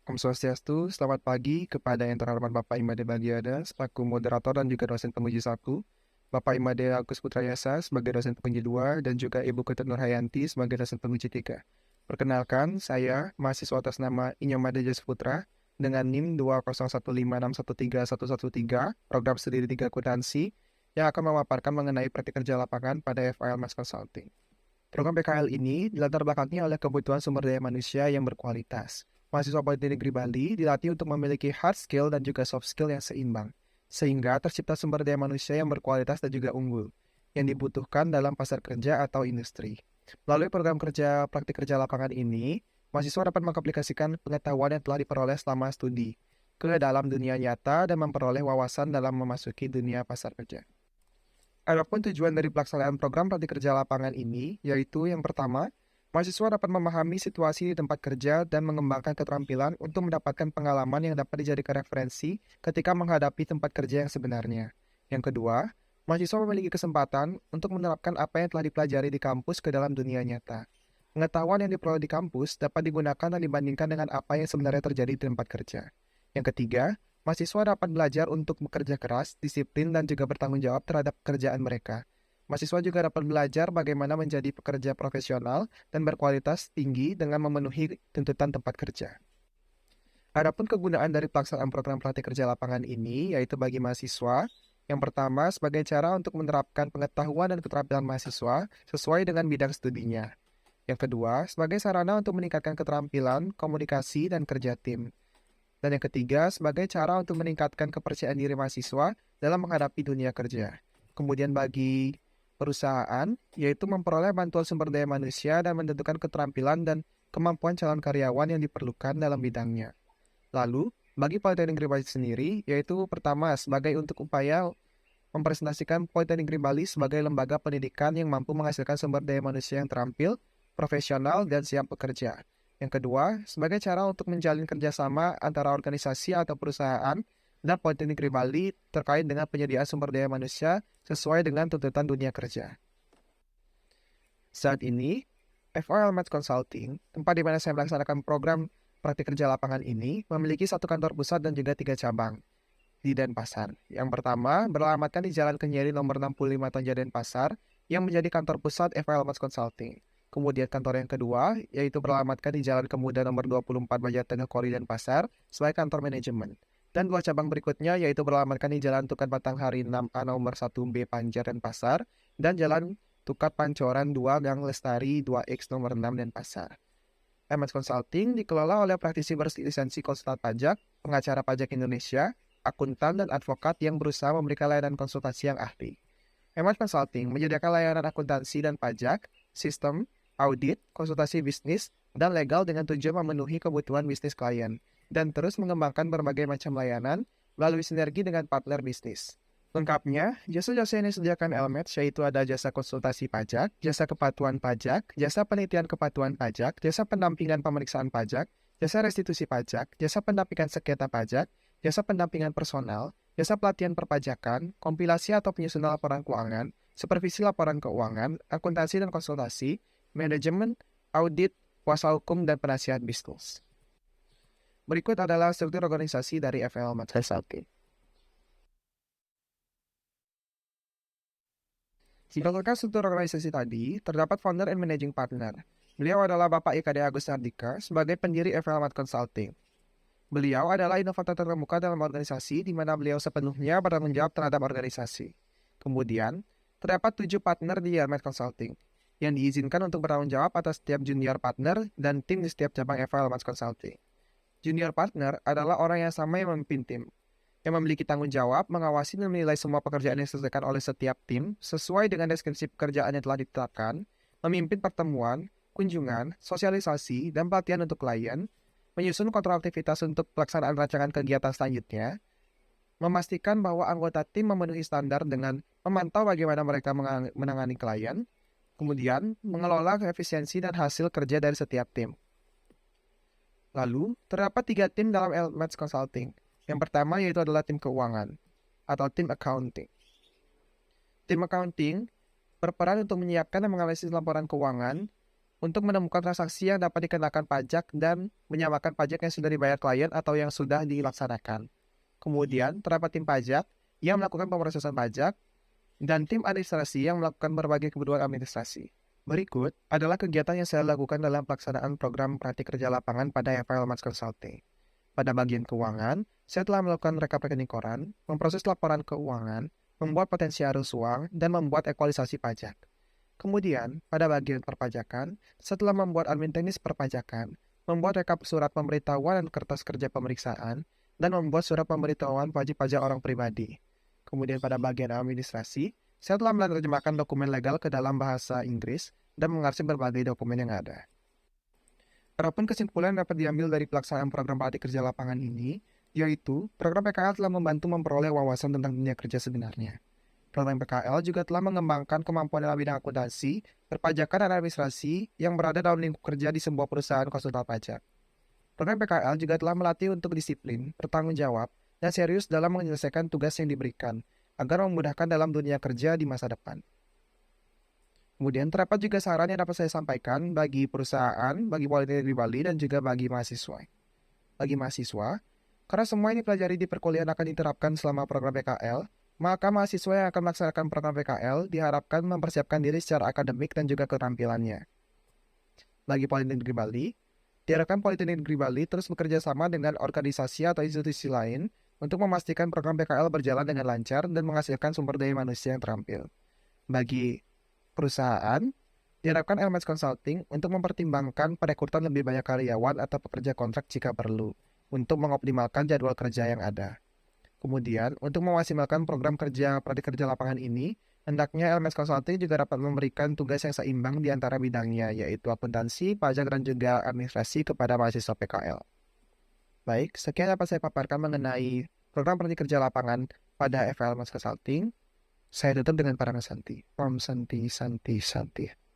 Om Swastiastu, selamat pagi kepada yang terhormat Bapak Imade Bagiada selaku moderator dan juga dosen penguji 1, Bapak Imade Agus Putrayasa sebagai dosen penguji 2, dan juga Ibu Ketut Nurhayanti sebagai dosen penguji 3. Perkenalkan, saya mahasiswa atas nama Inyomade Jas Putra dengan NIM 20156131113, program studi 3 akuntansi, yang akan memaparkan mengenai praktik kerja lapangan pada FIL Mass Consulting. Program PKL ini dilatar belakangi oleh kebutuhan sumber daya manusia yang berkualitas. Mahasiswa Politeknik Negeri Bali dilatih untuk memiliki hard skill dan juga soft skill yang seimbang, sehingga tercipta sumber daya manusia yang berkualitas dan juga unggul, yang dibutuhkan dalam pasar kerja atau industri. Melalui program kerja praktik kerja lapangan ini, mahasiswa dapat mengaplikasikan pengetahuan yang telah diperoleh selama studi ke dalam dunia nyata dan memperoleh wawasan dalam memasuki dunia pasar kerja. Adapun tujuan dari pelaksanaan program praktik kerja lapangan ini, yaitu yang pertama, mahasiswa dapat memahami situasi di tempat kerja dan mengembangkan keterampilan untuk mendapatkan pengalaman yang dapat dijadikan referensi ketika menghadapi tempat kerja yang sebenarnya. Yang kedua, mahasiswa memiliki kesempatan untuk menerapkan apa yang telah dipelajari di kampus ke dalam dunia nyata. Pengetahuan yang diperoleh di kampus dapat digunakan dan dibandingkan dengan apa yang sebenarnya terjadi di tempat kerja. Yang ketiga, mahasiswa dapat belajar untuk bekerja keras, disiplin, dan juga bertanggung jawab terhadap pekerjaan mereka. Mahasiswa juga dapat belajar bagaimana menjadi pekerja profesional dan berkualitas tinggi dengan memenuhi tuntutan tempat kerja. Adapun kegunaan dari pelaksanaan program praktik kerja lapangan ini yaitu bagi mahasiswa, yang pertama sebagai cara untuk menerapkan pengetahuan dan keterampilan mahasiswa sesuai dengan bidang studinya. Yang kedua, sebagai sarana untuk meningkatkan keterampilan, komunikasi, dan kerja tim. Dan yang ketiga, sebagai cara untuk meningkatkan kepercayaan diri mahasiswa dalam menghadapi dunia kerja. Kemudian bagi perusahaan, yaitu memperoleh bantuan sumber daya manusia dan menentukan keterampilan dan kemampuan calon karyawan yang diperlukan dalam bidangnya. Lalu, bagi Politeknik Negeri Bali sendiri, yaitu pertama sebagai untuk upaya mempresentasikan Politeknik Negeri Bali sebagai lembaga pendidikan yang mampu menghasilkan sumber daya manusia yang terampil, profesional, dan siap bekerja. Yang kedua, sebagai cara untuk menjalin kerjasama antara organisasi atau perusahaan dan Politeknik Negeri Bali terkait dengan penyediaan sumber daya manusia sesuai dengan tuntutan dunia kerja. Saat ini, FOL Math Consulting, tempat di mana saya melaksanakan program praktik kerja lapangan ini, memiliki satu kantor pusat dan juga 3 cabang di Denpasar. Yang pertama, beralamatkan di Jalan Kenyeri nomor 65 Tanja Denpasar, yang menjadi kantor pusat FOL Math Consulting. Kemudian kantor yang kedua, yaitu beralamatkan di Jalan Kemuda nomor 24 Bajatengah Kori Denpasar, sebagai kantor manajemen. Dan 2 cabang berikutnya, yaitu beralamatkan di Jalan Tukat Batanghari 6A nomor 1B Panjar Denpasar, dan Jalan Tukat Pancoran 2 Gang Lestari 2X nomor 6 Denpasar. MS Consulting dikelola oleh praktisi berlisensi konsultan pajak, pengacara pajak Indonesia, akuntan, dan advokat yang berusaha memberikan layanan konsultasi yang ahli. MS Consulting menyediakan layanan akuntansi dan pajak, sistem, audit, konsultasi bisnis, dan legal dengan tujuan memenuhi kebutuhan bisnis klien, dan terus mengembangkan berbagai macam layanan melalui sinergi dengan partner bisnis. Lengkapnya, jasa-jasa yang disediakan Elmet yaitu ada jasa konsultasi pajak, jasa kepatuhan pajak, jasa penelitian kepatuhan pajak, jasa pendampingan pemeriksaan pajak, jasa restitusi pajak, jasa pendampingan sengketa pajak, jasa pendampingan personal, jasa pelatihan perpajakan, kompilasi atau penyusunan laporan keuangan, supervisi laporan keuangan, akuntansi dan konsultasi, manajemen, audit, kuasa hukum, dan penasihat bisnis. Berikut adalah struktur organisasi dari FL Consulting. Berdasarkan struktur organisasi tadi, terdapat founder and managing partner. Beliau adalah Bapak IKD Agus Hardika sebagai pendiri FL Math Consulting. Beliau adalah inovator terkemuka dalam organisasi di mana beliau sepenuhnya bertanggung jawab terhadap organisasi. Kemudian, terdapat 7 partner di Math Consulting yang diizinkan untuk bertanggung jawab atas setiap junior partner dan tim di setiap cabang FL Math Consulting. Junior partner adalah orang yang sama yang memimpin tim, yang memiliki tanggung jawab mengawasi dan menilai semua pekerjaan yang diselesaikan oleh setiap tim sesuai dengan deskripsi pekerjaan yang telah ditetapkan, memimpin pertemuan, kunjungan, sosialisasi, dan pelatihan untuk klien, menyusun kontrol aktivitas untuk pelaksanaan rancangan kegiatan selanjutnya, memastikan bahwa anggota tim memenuhi standar dengan memantau bagaimana mereka menangani klien, kemudian mengelola efisiensi dan hasil kerja dari setiap tim. Lalu, terdapat 3 tim dalam Elmet Consulting. Yang pertama yaitu adalah tim keuangan atau tim accounting. Tim accounting berperan untuk menyiapkan dan menganalisis laporan keuangan untuk menemukan transaksi yang dapat dikenakan pajak dan menyamakan pajak yang sudah dibayar klien atau yang sudah dilaksanakan. Kemudian, terdapat tim pajak yang melakukan pemrosesan pajak dan tim administrasi yang melakukan berbagai kebutuhan administrasi. Berikut adalah kegiatan yang saya lakukan dalam pelaksanaan program praktik kerja lapangan pada FIL Mas Consulting. Pada bagian keuangan, saya telah melakukan rekap rekening koran, memproses laporan keuangan, membuat potensi arus uang, dan membuat ekualisasi pajak. Kemudian, pada bagian perpajakan, setelah membuat admin teknis perpajakan, membuat rekap surat pemberitahuan dan kertas kerja pemeriksaan, dan membuat surat pemberitahuan wajib pajak orang pribadi. Kemudian pada bagian administrasi, saya telah menerjemahkan dokumen legal ke dalam bahasa Inggris dan mengarsip berbagai dokumen yang ada. Adapun kesimpulan dapat diambil dari pelaksanaan program praktik kerja lapangan ini, yaitu program PKL telah membantu memperoleh wawasan tentang dunia kerja sebenarnya. Program PKL juga telah mengembangkan kemampuan dalam bidang akuntansi, perpajakan, dan administrasi yang berada dalam lingkup kerja di sebuah perusahaan konsultan pajak. Program PKL juga telah melatih untuk disiplin, bertanggung jawab, dan serius dalam menyelesaikan tugas yang diberikan, agar memudahkan dalam dunia kerja di masa depan. Kemudian terdapat juga saran yang dapat saya sampaikan bagi perusahaan, bagi Politeknik Negeri Bali, dan juga bagi mahasiswa. Bagi mahasiswa, karena semua yang dipelajari di perkuliahan akan diterapkan selama program PKL, maka mahasiswa yang akan melaksanakan program PKL diharapkan mempersiapkan diri secara akademik dan juga keterampilannya. Bagi Politeknik Negeri Bali, diharapkan Politeknik Negeri Bali terus bekerja sama dengan organisasi atau institusi lain untuk memastikan program PKL berjalan dengan lancar dan menghasilkan sumber daya manusia yang terampil. Bagi perusahaan, diharapkan LMS Consulting untuk mempertimbangkan perekrutan lebih banyak karyawan atau pekerja kontrak jika perlu, untuk mengoptimalkan jadwal kerja yang ada. Kemudian, untuk memaksimalkan program kerja praktik kerja lapangan ini, hendaknya LMS Consulting juga dapat memberikan tugas yang seimbang di antara bidangnya, yaitu akuntansi, pajak, dan juga administrasi kepada mahasiswa PKL. Baik, sekian dapat saya paparkan mengenai program praktik kerja lapangan pada FIL Mas Consulting. Saya tutup dengan para Santi. Om Santi, Santi, Santi.